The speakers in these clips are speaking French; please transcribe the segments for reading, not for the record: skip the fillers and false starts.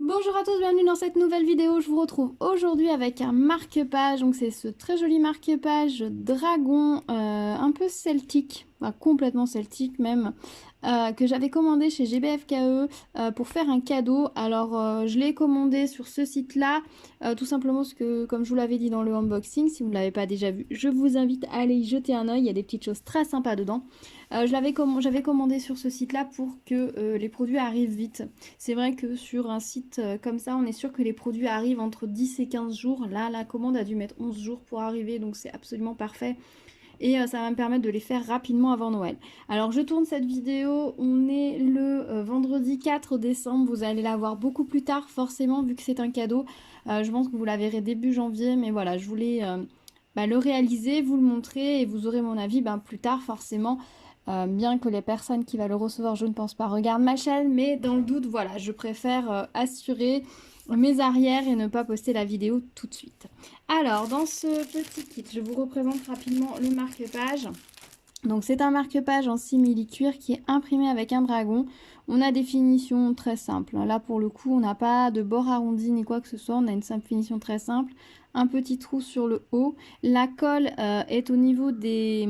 Bonjour à tous, bienvenue dans cette nouvelle vidéo. Je vous retrouve aujourd'hui avec un marque-page. Donc c'est ce très joli marque-page dragon un peu celtique, enfin, complètement celtique même, que j'avais commandé chez GBFKE pour faire un cadeau. Alors je l'ai commandé sur ce site-là, tout simplement parce que comme je vous l'avais dit dans le unboxing, si vous ne l'avez pas déjà vu, je vous invite à aller y jeter un œil. Il y a des petites choses très sympas dedans. J'avais commandé sur ce site-là pour que les produits arrivent vite. C'est vrai que sur un site comme ça, on est sûr que les produits arrivent entre 10 et 15 jours. Là, la commande a dû mettre 11 jours pour arriver, donc c'est absolument parfait. Et ça va me permettre de les faire rapidement avant Noël. Alors, je tourne cette vidéo, on est le vendredi 4 décembre. Vous allez la voir beaucoup plus tard, forcément, vu que c'est un cadeau. Je pense que vous la verrez début janvier, mais voilà, je voulais le réaliser, vous le montrer, et vous aurez mon avis plus tard, forcément. Bien que les personnes qui vont le recevoir, je ne pense pas, regardent ma chaîne, mais dans le doute, voilà, je préfère assurer mes arrières et ne pas poster la vidéo tout de suite. Alors, dans ce petit kit, je vous représente rapidement le marque-page. Donc, c'est un marque-page en simili-cuir qui est imprimé avec un dragon. On a des finitions très simples. Là, pour le coup, on n'a pas de bord arrondi ni quoi que ce soit. On a une simple finition très simple. Un petit trou sur le haut. La colle est au niveau des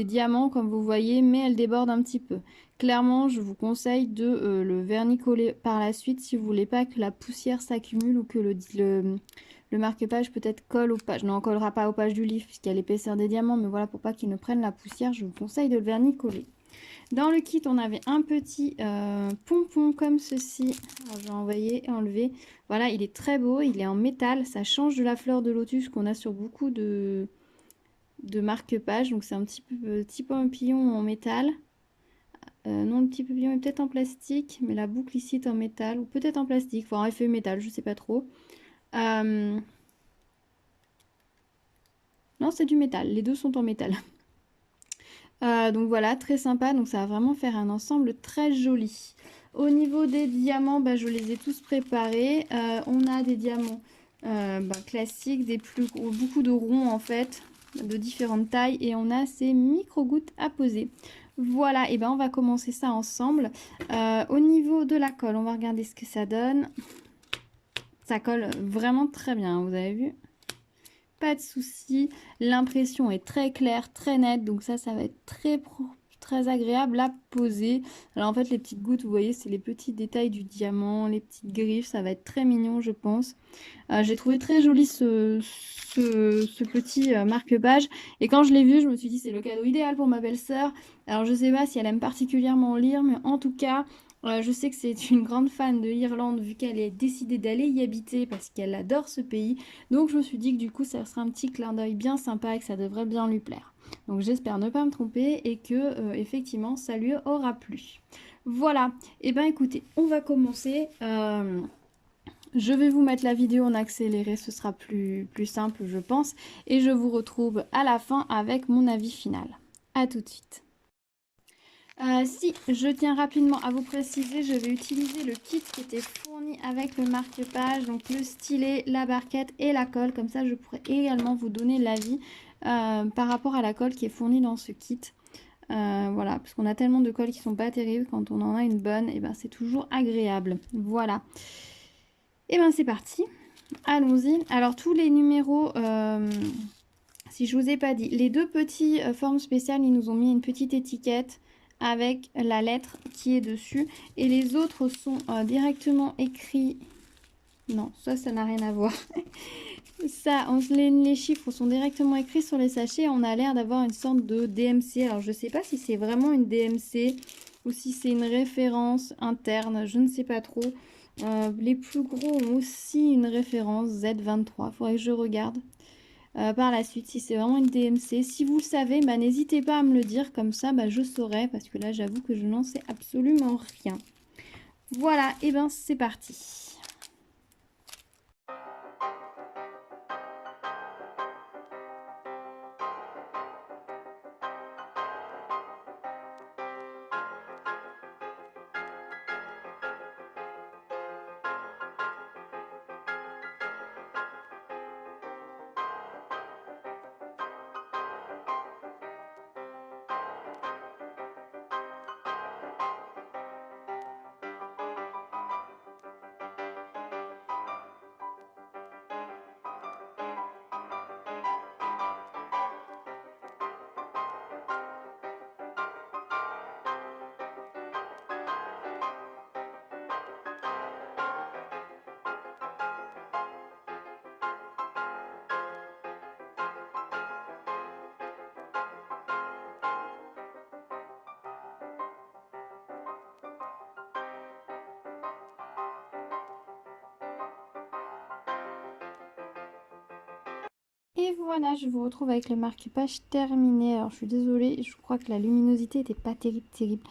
diamants, comme vous voyez, mais elle déborde un petit peu. Clairement, je vous conseille de le vernicoller par la suite si vous voulez pas que la poussière s'accumule ou que le marque-page peut-être colle aux pages. Non, on ne collera pas aux pages du livre puisqu'il y a l'épaisseur des diamants, mais voilà, pour pas qu'ils ne prennent la poussière, je vous conseille de le vernicoller. Dans le kit, on avait un petit pompon comme ceci. Alors, je vais enlever. Voilà, il est très beau, il est en métal. Ça change de la fleur de lotus qu'on a sur beaucoup de marque-pages. Donc, c'est un petit papillon en métal. Non, le petit papillon est peut-être en plastique, mais la boucle ici est en métal, ou peut-être en plastique, enfin en effet métal, je sais pas trop. Non, c'est du métal, les deux sont en métal. Donc voilà, très sympa, donc ça va vraiment faire un ensemble très joli. Au niveau des diamants, je les ai tous préparés. On a des diamants classiques, des plus gros, beaucoup de ronds en fait, de différentes tailles, et on a ces micro-gouttes à poser. Voilà, et on va commencer ça ensemble. Au niveau de la colle, on va regarder ce que ça donne. Ça colle vraiment très bien, vous avez vu? Pas de souci. L'impression est très claire, très nette, donc ça va être très agréable à poser. Alors en fait, les petites gouttes, vous voyez, c'est les petits détails du diamant, les petites griffes, ça va être très mignon, je pense. J'ai trouvé très joli ce petit marque-page. Et quand je l'ai vu, je me suis dit, c'est le cadeau idéal pour ma belle-sœur. Alors, je sais pas si elle aime particulièrement lire, mais en tout cas, je sais que c'est une grande fan de l'Irlande, vu qu'elle est décidée d'aller y habiter parce qu'elle adore ce pays. Donc, je me suis dit que du coup, ça sera un petit clin d'œil bien sympa et que ça devrait bien lui plaire. Donc, j'espère ne pas me tromper et que, effectivement, ça lui aura plu. Voilà. Et écoutez, on va commencer. Je vais vous mettre la vidéo en accéléré, ce sera plus simple, je pense. Et je vous retrouve à la fin avec mon avis final. A tout de suite. Si, je tiens rapidement à vous préciser, je vais utiliser le kit qui était fourni avec le marque-page, donc le stylet, la barquette et la colle. Comme ça, je pourrais également vous donner l'avis par rapport à la colle qui est fournie dans ce kit. Voilà, parce qu'on a tellement de colles qui sont pas terribles, quand on en a une bonne, et c'est toujours agréable. Voilà. Et c'est parti. Allons-y. Alors tous les numéros, si je vous ai pas dit, les deux petits formes spéciales, ils nous ont mis une petite étiquette avec la lettre qui est dessus. Et les autres sont directement écrits. Non, ça n'a rien à voir. Les chiffres sont directement écrits sur les sachets. On a l'air d'avoir une sorte de DMC. Alors je sais pas si c'est vraiment une DMC ou si c'est une référence interne. Je ne sais pas trop. Les plus gros ont aussi une référence Z23. Faudrait que je regarde par la suite si c'est vraiment une DMC. Si vous le savez, n'hésitez pas à me le dire. Comme ça, je saurai. Parce que là, j'avoue que je n'en sais absolument rien. Voilà, et c'est parti. Voilà, je vous retrouve avec le marque-page terminé. Alors je suis désolée, je crois que la luminosité n'était pas terrible.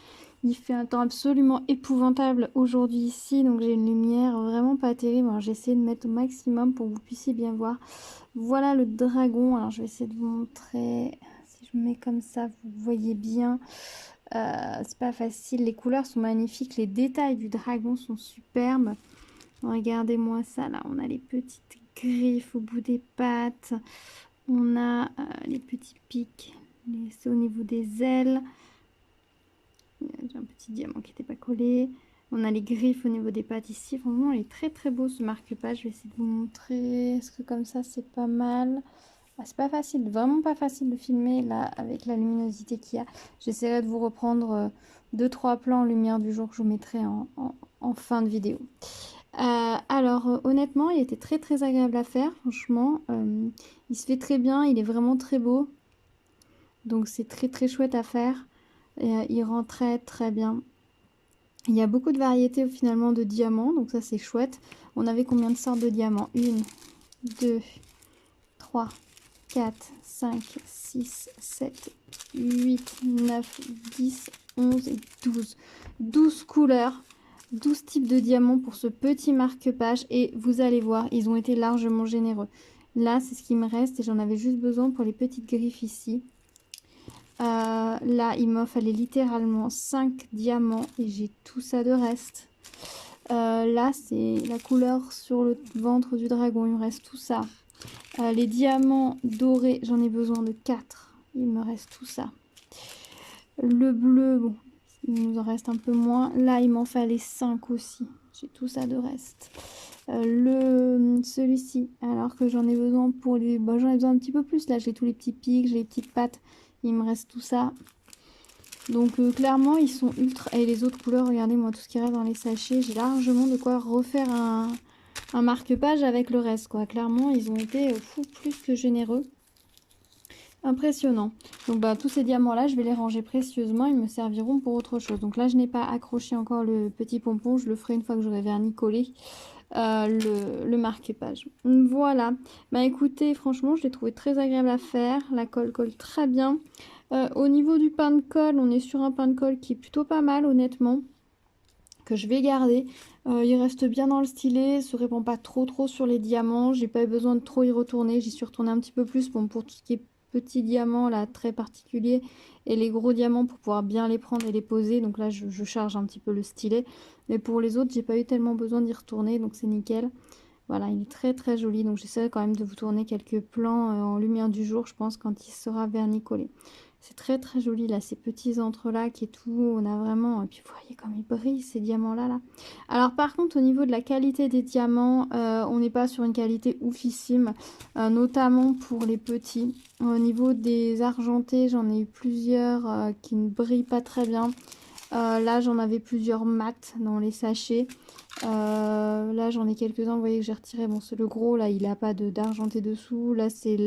Il fait un temps absolument épouvantable aujourd'hui ici, donc j'ai une lumière vraiment pas terrible. Alors j'ai essayé de mettre au maximum pour que vous puissiez bien voir. Voilà le dragon. Alors je vais essayer de vous montrer. Si je me mets comme ça, vous voyez bien. C'est pas facile. Les couleurs sont magnifiques. Les détails du dragon sont superbes. Regardez-moi ça là. On a les petites griffes au bout des pattes. On a les petits pics. C'est au niveau des ailes. J'ai un petit diamant qui n'était pas collé. On a les griffes au niveau des pattes ici. Franchement, il est très beau ce marque-page. Je vais essayer de vous montrer. Est-ce que comme ça, c'est pas mal? C'est pas facile, vraiment pas facile de filmer là avec la luminosité qu'il y a. J'essaierai de vous reprendre 2-3 plans en lumière du jour que je vous mettrai en fin de vidéo. Alors honnêtement, il était très agréable à faire, franchement. Il se fait très bien, il est vraiment très beau. Donc c'est très chouette à faire. Il rend très bien. Il y a beaucoup de variétés finalement de diamants, donc ça c'est chouette. On avait combien de sortes de diamants? 1, 2, 3, 4, 5, 6, 7, 8, 9, 10, 11 et 12. 12 couleurs, 12 types de diamants pour ce petit marque-page. Et vous allez voir, ils ont été largement généreux. Là, c'est ce qui me reste et j'en avais juste besoin pour les petites griffes ici. Là, il m'en fallait littéralement 5 diamants et j'ai tout ça de reste. Là, c'est la couleur sur le ventre du dragon. Il me reste tout ça. Les diamants dorés, j'en ai besoin de 4. Il me reste tout ça. Le bleu, bon, il nous en reste un peu moins. Là, il m'en fallait 5 aussi. J'ai tout ça de reste. Celui-ci, alors que j'en ai besoin pour les... Bah, j'en ai besoin un petit peu plus. Là, j'ai tous les petits pics, j'ai les petites pattes. Il me reste tout ça. Donc, clairement, ils sont ultra... Et les autres couleurs, regardez-moi tout ce qui reste dans les sachets. J'ai largement de quoi refaire un marque-page avec le reste, quoi. Clairement, ils ont été plus que généreux. Impressionnant. Donc, bah, tous ces diamants-là, je vais les ranger précieusement. Ils me serviront pour autre chose. Donc là, je n'ai pas accroché encore le petit pompon. Je le ferai une fois que j'aurai vernis collé le marque-page. Voilà. Bah, écoutez, franchement, je l'ai trouvé très agréable à faire. La colle colle très bien. Au niveau du pain de colle, on est sur un pain de colle qui est plutôt pas mal, honnêtement, que je vais garder. Il reste bien dans le stylet, se répand pas trop sur les diamants. J'ai pas eu besoin de trop y retourner. J'y suis retournée un petit peu plus bon, pour tout ce qui est petits diamants là très particuliers et les gros diamants pour pouvoir bien les prendre et les poser. Donc là, je charge un petit peu le stylet. Mais pour les autres, j'ai pas eu tellement besoin d'y retourner, donc c'est nickel. Voilà, il est très joli. Donc j'essaie quand même de vous tourner quelques plans en lumière du jour, je pense, quand il sera vernis collé. C'est très joli là, ces petits entrelacs et tout. On a vraiment... Et puis vous voyez comme ils brillent ces diamants-là. Là. Alors par contre, au niveau de la qualité des diamants, on n'est pas sur une qualité oufissime, notamment pour les petits. Au niveau des argentés, j'en ai eu plusieurs qui ne brillent pas très bien. Là, j'en avais plusieurs mat dans les sachets. Là, j'en ai quelques-uns. Vous voyez que j'ai retiré. Bon, c'est le gros. Là, il n'a pas d'argenté dessous. Là, c'est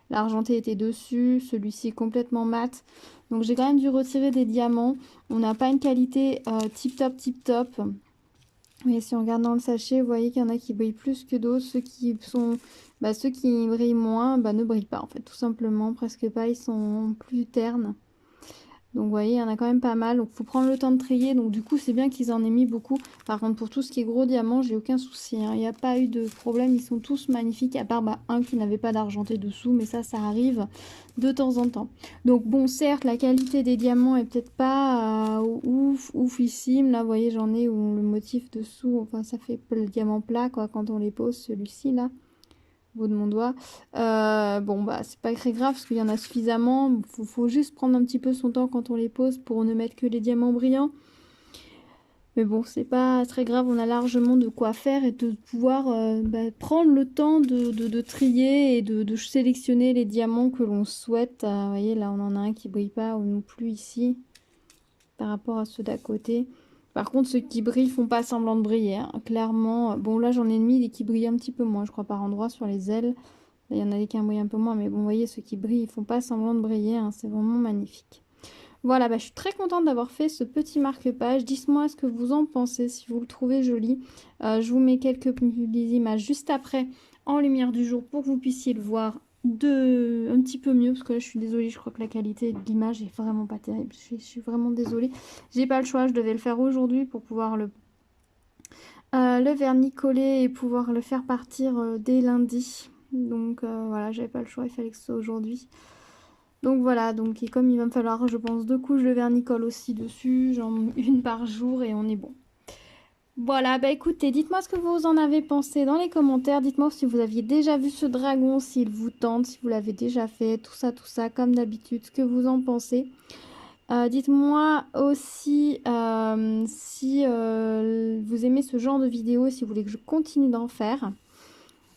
l'argenté était dessus. Celui-ci est complètement mat. Donc, j'ai quand même dû retirer des diamants. On n'a pas une qualité tip top. Mais si on regarde dans le sachet, vous voyez qu'il y en a qui brillent plus que d'autres. Ceux qui brillent moins, ne brillent pas en fait. Tout simplement, presque pas. Ils sont plus ternes. Donc vous voyez, il y en a quand même pas mal. Donc il faut prendre le temps de trier. Donc du coup, c'est bien qu'ils en aient mis beaucoup. Par contre, pour tout ce qui est gros diamants, j'ai aucun souci. Il n'y a pas eu de problème. Ils sont tous magnifiques. À part un qui n'avait pas d'argenté dessous. Mais ça arrive de temps en temps. Donc bon, certes, la qualité des diamants est peut-être pas oufissime. Là, vous voyez, j'en ai où le motif dessous, enfin, ça fait le diamant plat, quoi, quand on les pose. Celui-ci, là. Au bout de mon doigt. Bon, bah, c'est pas très grave parce qu'il y en a suffisamment. Faut juste prendre un petit peu son temps quand on les pose pour ne mettre que les diamants brillants. Mais bon, c'est pas très grave. On a largement de quoi faire et de pouvoir prendre le temps de trier et de sélectionner les diamants que l'on souhaite. Vous voyez, là, on en a un qui brille pas ou non plus ici par rapport à ceux d'à côté. Par contre, ceux qui brillent font pas semblant de briller, hein. Clairement. Bon, là, j'en ai mis des qui brillent un petit peu moins, je crois, par endroit sur les ailes. Là, il y en a des qui brillent un peu moins, mais bon, vous voyez, ceux qui brillent, ils font pas semblant de briller, hein. C'est vraiment magnifique. Voilà, je suis très contente d'avoir fait ce petit marque-page. Dites-moi ce que vous en pensez, si vous le trouvez joli. Je vous mets quelques images juste après en lumière du jour pour que vous puissiez le voir un petit peu mieux, parce que là je suis désolée, je crois que la qualité de l'image est vraiment pas terrible. Je suis vraiment désolée. J'ai pas le choix, je devais le faire aujourd'hui pour pouvoir le vernis coller et pouvoir le faire partir dès lundi. Donc voilà, j'avais pas le choix, il fallait que ce soit aujourd'hui. Donc voilà, donc et comme il va me falloir, je pense, 2 couches de vernicole aussi dessus, genre une par jour et on est bon. Voilà, bah écoutez, dites-moi ce que vous en avez pensé dans les commentaires. Dites-moi si vous aviez déjà vu ce dragon, s'il vous tente, si vous l'avez déjà fait, tout ça, comme d'habitude, ce que vous en pensez. Dites-moi aussi si vous aimez ce genre de vidéo, si vous voulez que je continue d'en faire.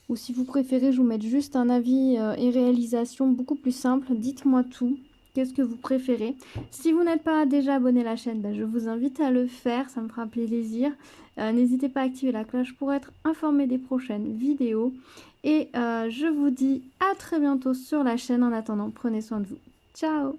Ou si vous préférez, je vous mette juste un avis et réalisation beaucoup plus simple. Dites-moi tout. Qu'est-ce que vous préférez? Si vous n'êtes pas déjà abonné à la chaîne, bah, je vous invite à le faire, ça me fera plaisir. N'hésitez pas à activer la cloche pour être informé des prochaines vidéos. Et je vous dis à très bientôt sur la chaîne. En attendant, prenez soin de vous. Ciao!